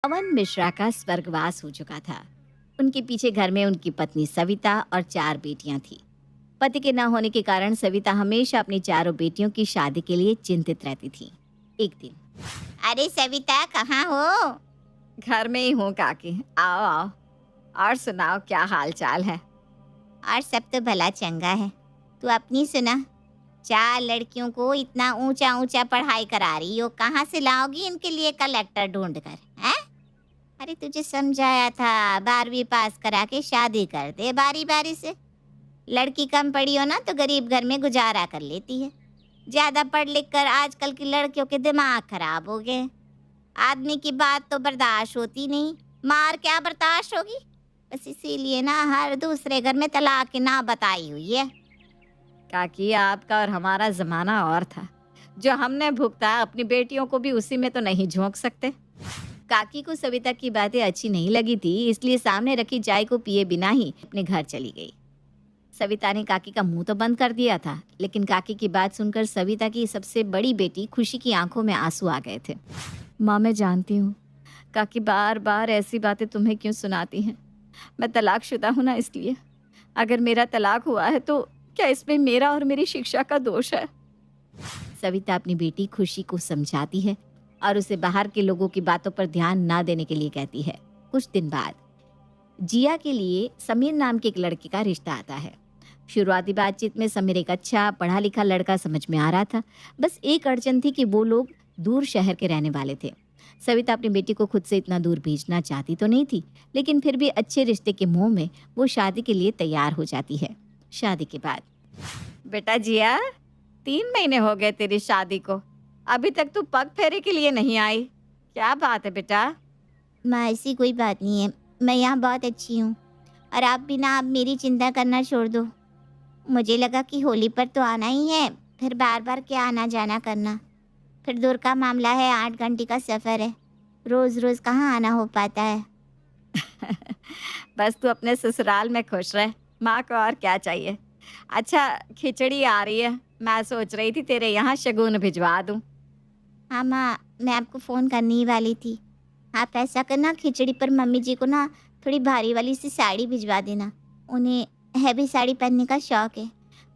पवन मिश्रा का स्वर्गवास हो चुका था। उनके पीछे घर में उनकी पत्नी सविता और 4 बेटियां थीं। पति के न होने के कारण सविता हमेशा अपनी चारों बेटियों की शादी के लिए चिंतित रहती थी। एक दिन, अरे सविता कहाँ हो? घर में ही हूँ काकी, आओ आओ। और सुनाओ, क्या हाल चाल है? और सब तो भला चंगा है। तू अपनी सुना। 4 लड़कियों को इतना ऊंचा ऊंचा पढ़ाई करा रही हो, कहाँ से लाओगी इनके लिए कलेक्टर ढूंढ कर? हैं? अरे तुझे समझाया था 12वीं पास करा के शादी कर दे बारी बारी से। लड़की कम पढ़ी हो ना तो गरीब घर में गुजारा कर लेती है। ज्यादा पढ़ लिख कर आजकल की लड़कियों के दिमाग खराब हो गए। आदमी की बात तो बर्दाश्त होती नहीं, मार क्या बर्दाश्त होगी। बस इसीलिए ना हर दूसरे घर में तलाक की ना बताई हुई है। काकी, आपका और हमारा जमाना और था। जो हमने भुगता अपनी बेटियों को भी उसी में तो नहीं झोंक सकते। काकी को सविता की बातें अच्छी नहीं लगी थी, इसलिए सामने रखी चाय को पिए बिना ही अपने घर चली गई। सविता ने काकी का मुंह तो बंद कर दिया था, लेकिन काकी की बात सुनकर सविता की सबसे बड़ी बेटी खुशी की आंखों में आंसू आ गए थे। माँ, मैं जानती हूँ काकी बार बार ऐसी बातें तुम्हें क्यों सुनाती हैं। मैं तलाकशुदा हूँ ना, इसलिए। अगर मेरा तलाक हुआ है तो क्या इसमें मेरा और मेरी शिक्षा का दोष है? सविता अपनी बेटी खुशी को समझाती है और उसे बाहर के लोगों की बातों पर ध्यान ना देने के लिए कहती है। कुछ दिन बाद जिया के लिए समीर नाम के एक लड़के का रिश्ता आता है। शुरुआती बातचीत में समीर एक अच्छा पढ़ा लिखा लड़का समझ में आ रहा था। बस एक अड़चन थी कि वो लोग दूर शहर के रहने वाले थे। सविता अपनी बेटी को खुद से इतना दूर भेजना चाहती तो नहीं थी, लेकिन फिर भी अच्छे रिश्ते के मोह में वो शादी के लिए तैयार हो जाती है। शादी के बाद, बेटा जिया, 3 महीने हो गए तेरी शादी को, अभी तक तू पग फेरे के लिए नहीं आई। क्या बात है बेटा? माँ ऐसी कोई बात नहीं है, मैं यहाँ बहुत अच्छी हूँ। और आप भी ना, आप मेरी चिंता करना छोड़ दो। मुझे लगा कि होली पर तो आना ही है, फिर बार बार क्या आना जाना करना। फिर दूर का मामला है, 8 घंटे का सफ़र है, रोज़ रोज़ कहाँ आना हो पाता है। बस तू अपने ससुराल में खुश रह, माँ को और क्या चाहिए। अच्छा, खिचड़ी आ रही है, मैं सोच रही थी तेरे यहाँ शगुन भिजवा दूँ। हाँ माँ, मैं आपको फ़ोन करने ही वाली थी। आप ऐसा करना, खिचड़ी पर मम्मी जी को ना थोड़ी भारी वाली सी साड़ी भिजवा देना। उन्हें हैवी साड़ी पहनने का शौक़ है।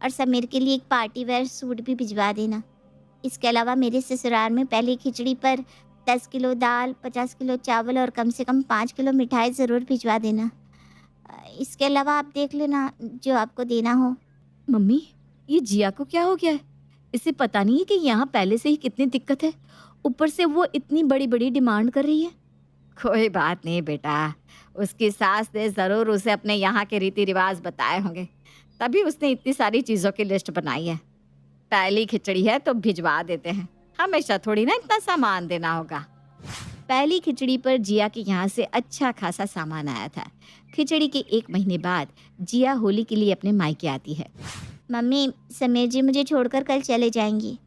और समीर के लिए एक पार्टी वेयर सूट भी भिजवा देना। इसके अलावा मेरे ससुराल में पहले खिचड़ी पर 10 किलो दाल, 50 किलो चावल और कम से कम 5 किलो मिठाई ज़रूर भिजवा देना। इसके अलावा आप देख लेना जो आपको देना हो। मम्मी, ये जिया को क्या हो गया है? इसे पता नहीं है कि यहाँ पहले से ही कितनी दिक्कत है, ऊपर से वो इतनी बड़ी बड़ी डिमांड कर रही है। कोई बात नहीं बेटा, उसकी सास ने ज़रूर उसे अपने यहाँ के रीति रिवाज बताए होंगे, तभी उसने इतनी सारी चीज़ों की लिस्ट बनाई है। पहली खिचड़ी है तो भिजवा देते हैं, हमेशा थोड़ी ना इतना सामान देना होगा। पहली खिचड़ी पर जिया के यहाँ से अच्छा खासा सामान आया था। खिचड़ी के 1 महीने बाद जिया होली के लिए अपने मायके आती है। मम्मी, समीर जी मुझे छोड़कर कल चले जाएंगी।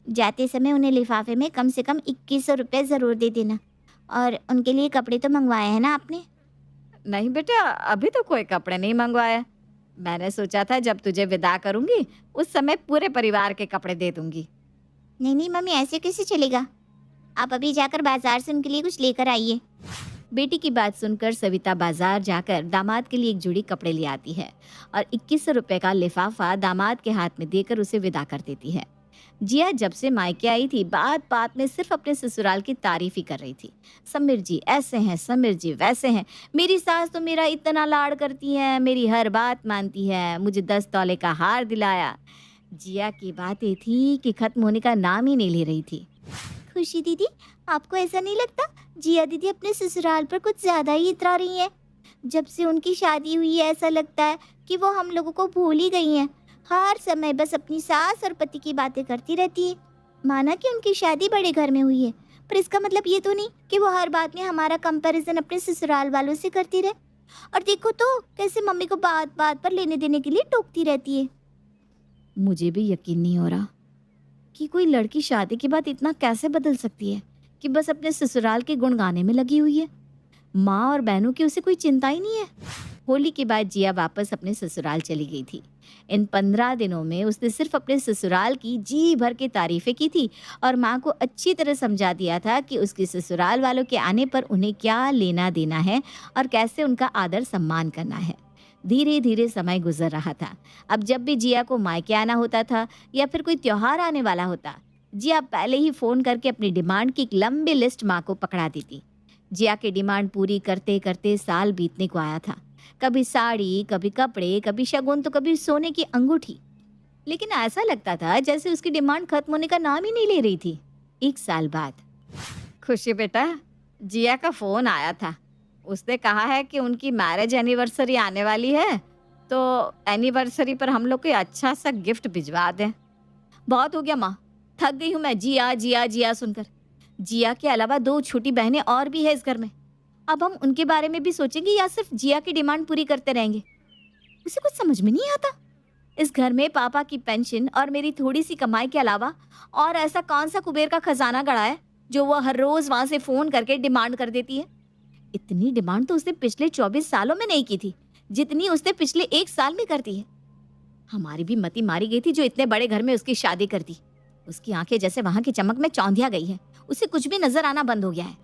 जाते समय उन्हें लिफाफे में कम से कम 2100 रुपये ज़रूर दे देना। और उनके लिए कपड़े तो मंगवाए हैं ना आपने? नहीं बेटा, अभी तो कोई कपड़े नहीं मंगवाया। मैंने सोचा था जब तुझे विदा करूंगी उस समय पूरे परिवार के कपड़े दे दूंगी। नहीं नहीं मम्मी, ऐसे कैसे चलेगा। आप अभी जाकर बाजार से उनके लिए कुछ लेकर आइए। बेटी की बात सुनकर सविता बाजार जाकर दामाद के लिए एक जोड़ी कपड़े ले आती है और 2100 रुपये का लिफाफा दामाद के हाथ में देकर उसे विदा कर देती है। जिया जब से मायके आई थी, बात बात में सिर्फ अपने ससुराल की तारीफ ही कर रही थी। समीर जी ऐसे हैं, समीर जी वैसे हैं, मेरी सास तो मेरा इतना लाड़ करती है, मेरी हर बात मानती है, मुझे 10 तोले का हार दिलाया। जिया की बातें थी कि खत्म होने का नाम ही नहीं ले रही थी। खुशी दीदी, आपको ऐसा नहीं लगता जिया दीदी अपने ससुराल पर कुछ ज़्यादा ही इतरा रही हैं? जब से उनकी शादी हुई है ऐसा लगता है कि वो हम लोगों को भूल ही गई हैं। हर समय बस अपनी सास और पति की बातें करती रहती है। माना कि उनकी शादी बड़े घर में हुई है, पर इसका मतलब ये तो नहीं कि वो हर बात में हमारा कंपैरिजन अपने ससुराल वालों से करती रहे। और देखो तो कैसे मम्मी को बात बात पर लेने देने के लिए टोकती रहती है। मुझे भी यकीन नहीं हो रहा कि कोई लड़की शादी के बाद इतना कैसे बदल सकती है कि बस अपने ससुराल के गुण गाने में लगी हुई है। माँ और बहनों की उसे कोई चिंता ही नहीं है। होली के बाद जिया वापस अपने ससुराल चली गई थी। इन 15 दिनों में उसने सिर्फ अपने ससुराल की जी भर के तारीफें की थी और माँ को अच्छी तरह समझा दिया था कि उसके ससुराल वालों के आने पर उन्हें क्या लेना देना है और कैसे उनका आदर सम्मान करना है। धीरे धीरे समय गुजर रहा था। अब जब भी जिया को मायके आना होता था या फिर कोई त्योहार आने वाला होता, जिया पहले ही फोन करके अपनी डिमांड की एक लंबी लिस्ट माँ को पकड़ा देती। जिया की डिमांड पूरी करते करते साल बीतने को आया था। कभी साड़ी, कभी कपड़े, कभी शगुन, तो कभी सोने की अंगूठी। लेकिन ऐसा लगता था जैसे उसकी डिमांड खत्म होने का नाम ही नहीं ले रही थी। एक साल बाद, खुशी बेटा, जिया का फोन आया था। उसने कहा है कि उनकी मैरिज एनिवर्सरी आने वाली है, तो एनिवर्सरी पर हम लोग को अच्छा सा गिफ्ट भिजवा दें। बहुत हो गया माँ, थक गई हूँ मैं जिया जिया जिया सुनकर। जिया के अलावा 2 छोटी बहनें और भी है इस घर में। अब हम उनके बारे में भी सोचेंगे या सिर्फ जिया की डिमांड पूरी करते रहेंगे? उसे कुछ समझ में नहीं आता। इस घर में पापा की पेंशन और मेरी थोड़ी सी कमाई के अलावा और ऐसा कौन सा कुबेर का खजाना गड़ा है जो वो हर रोज वहां से फोन करके डिमांड कर देती है? इतनी डिमांड तो उसने पिछले 24 सालों में नहीं की थी जितनी उसने पिछले 1 साल में कर दी है। हमारी भी मती मारी गई थी जो इतने बड़े घर में उसकी शादी कर दी। उसकी आंखें जैसे वहां की चमक में चौंधिया गई है। उसे कुछ भी नजर आना बंद हो गया है।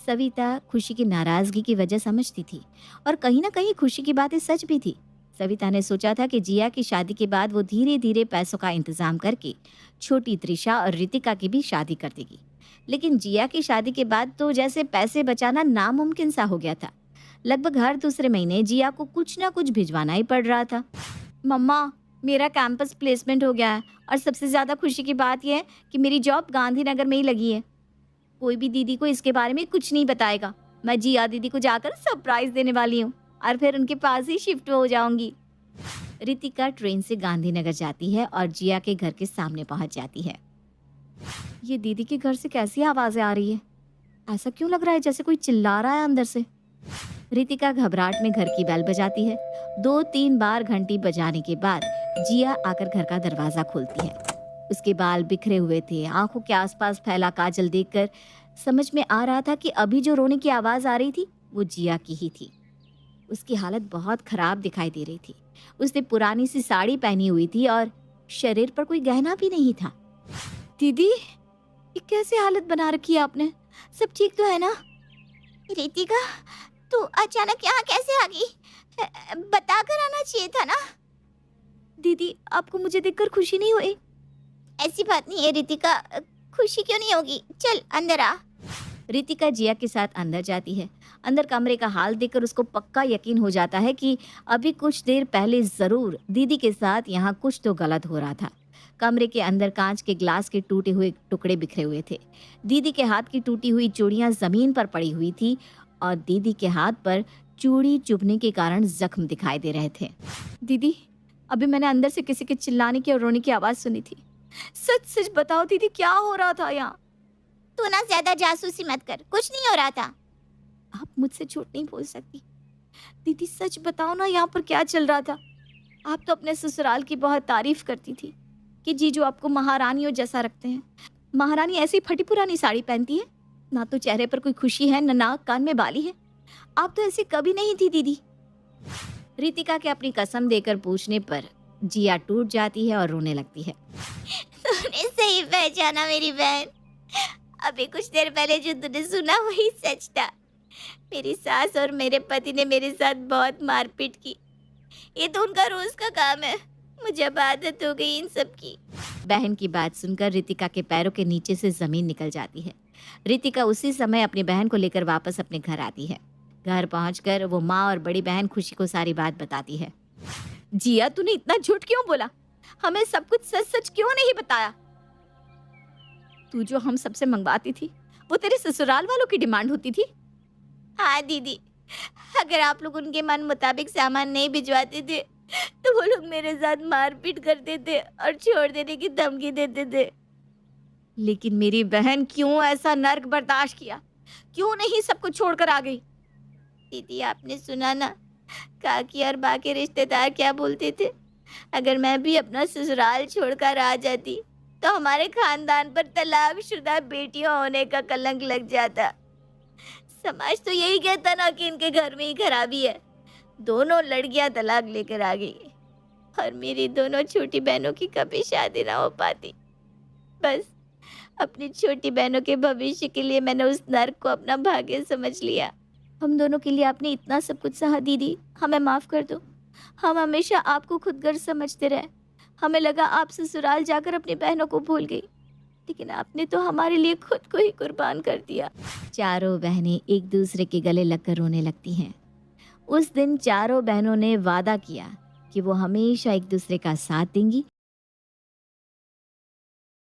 सविता खुशी की नाराजगी की वजह समझती थी और कहीं ना कहीं खुशी की बातें सच भी थी। सविता ने सोचा था कि जिया की शादी के बाद वो धीरे धीरे पैसों का इंतजाम करके छोटी त्रिशा और रितिका की भी शादी कर देगी। लेकिन जिया की शादी के बाद तो जैसे पैसे बचाना नामुमकिन सा हो गया था। लगभग हर दूसरे महीने जिया को कुछ ना कुछ भिजवाना ही पड़ रहा था। मम्मा, मेरा कैंपस प्लेसमेंट हो गया है और सबसे ज़्यादा खुशी की बात यह है कि मेरी जॉब गांधीनगर में ही लगी है। कोई भी दीदी को इसके बारे में कुछ नहीं बताएगा। मैं जिया दीदी को जाकर सरप्राइज देने वाली हूँ और फिर उनके पास ही शिफ्ट हो जाऊंगी। रितिका ट्रेन से गांधीनगर जाती है और जिया के घर के सामने पहुंच जाती है। ये दीदी के घर से कैसी आवाजें आ रही है? ऐसा क्यों लग रहा है जैसे कोई चिल्ला रहा है अंदर से? रितिका घबराहट में घर की बेल बजाती है। 2-3 बार घंटी बजाने के बाद जिया आकर घर का दरवाजा खोलती है। उसके बाल बिखरे हुए थे। आंखों के आसपास फैला काजल देखकर समझ में आ रहा था कि अभी जो रोने की आवाज आ रही थी वो जिया की ही थी। उसकी हालत बहुत खराब दिखाई दे रही थी। उसने पुरानी सी साड़ी पहनी हुई थी और शरीर पर कोई गहना भी नहीं था। दीदी, ये कैसी हालत बना रखी है आपने? सब ठीक तो है ना? रितिका, तू अचानक यहाँ कैसे आ गई? बता कर आना चाहिए था ना। दीदी, आपको मुझे देखकर खुशी नहीं हुई? ऐसी बात नहीं है रितिका, खुशी क्यों नहीं होगी? चल अंदर आ। रितिका जिया के साथ अंदर जाती है। अंदर कमरे का हाल देखकर उसको पक्का यकीन हो जाता है कि अभी कुछ देर पहले जरूर दीदी के साथ यहाँ कुछ तो गलत हो रहा था। कमरे के अंदर कांच के ग्लास के टूटे हुए टुकड़े बिखरे हुए थे। दीदी के हाथ की टूटी हुई चूड़ियां जमीन पर पड़ी हुई थी और दीदी के हाथ पर चूड़ी चुभने के कारण जख्म दिखाई दे रहे थे। दीदी, अभी मैंने अंदर से किसी के चिल्लाने की और रोने की आवाज सुनी थी। सच सच बताओ दीदी, क्या हो रहा था यहाँ? तू ना ज्यादा जासूसी मत कर, कुछ नहीं हो रहा था। आप मुझसे झूठ नहीं बोल सकती। दीदी सच बताओ ना, यहाँ पर क्या चल रहा था? आप तो अपने ससुराल की बहुत तारीफ करती थी कि जीजू आपको महारानियों जैसा रखते हैं। महारानी ऐसी फटी पुरानी साड़ी पहनती है, ना तो चेहरे पर कोई खुशी है, न नाक कान में बाली है। आप तो ऐसी कभी नहीं थी दीदी। रितिका के अपनी कसम देकर पूछने पर जिया टूट जाती है और रोने लगती है। तूने सही पहचाना मेरी बहन। अभी कुछ देर पहले जो तूने सुना वही सच था। मेरी सास और मेरे पति ने मेरे साथ बहुत मारपीट की। ये तो उनका रोज का काम है। मुझे अब आदत हो गई इन सब की। बहन की बात सुनकर रितिका के पैरों के नीचे से जमीन निकल जाती है। रितिका उसी समय अपनी बहन को लेकर वापस अपने घर आती है। घर पहुंचकर वो माँ और बड़ी बहन खुशी को सारी बात बताती है। जिया, तूने इतना झूठ क्यों बोला? हमें सब कुछ सच सच क्यों नहीं बताया? तू जो हम सबसे मंगवाती थी वो तेरे ससुराल वालों की डिमांड होती थी। हाँ दीदी, अगर आप लोग उनके मन मुताबिक सामान नहीं भिजवाते थे तो वो लोग मेरे साथ मारपीट करते थे और छोड़ देने की धमकी देते थे। लेकिन मेरी बहन क्यों ऐसा नर्क बर्दाश्त किया? क्यों नहीं सब कुछ छोड़कर आ गई? दीदी, आपने सुना ना काकी और बा के रिश्तेदार क्या बोलते थे? अगर मैं भी अपना ससुराल छोड़कर आ जाती तो हमारे खानदान पर तलाकशुदा बेटियां होने का कलंक लग जाता। समाज तो यही कहता ना कि इनके घर में ही खराबी है। दोनों लड़कियां तलाक लेकर आ गई और मेरी दोनों छोटी बहनों की कभी शादी ना हो पाती। बस अपनी छोटी बहनों के भविष्य के लिए मैंने उस नर्क को अपना भाग्य समझ लिया। हम दोनों के लिए आपने इतना सब कुछ सहा दीदी, हमें माफ कर दो। हम हमेशा आपको खुदगर्ज समझते रहे। हमें लगा आप ससुराल जाकर अपनी बहनों को भूल गई, लेकिन आपने तो हमारे लिए खुद को ही कुर्बान कर दिया। चारों बहनें एक दूसरे के गले लगकर रोने लगती हैं। उस दिन चारों बहनों ने वादा किया कि वो हमेशा एक दूसरे का साथ देंगी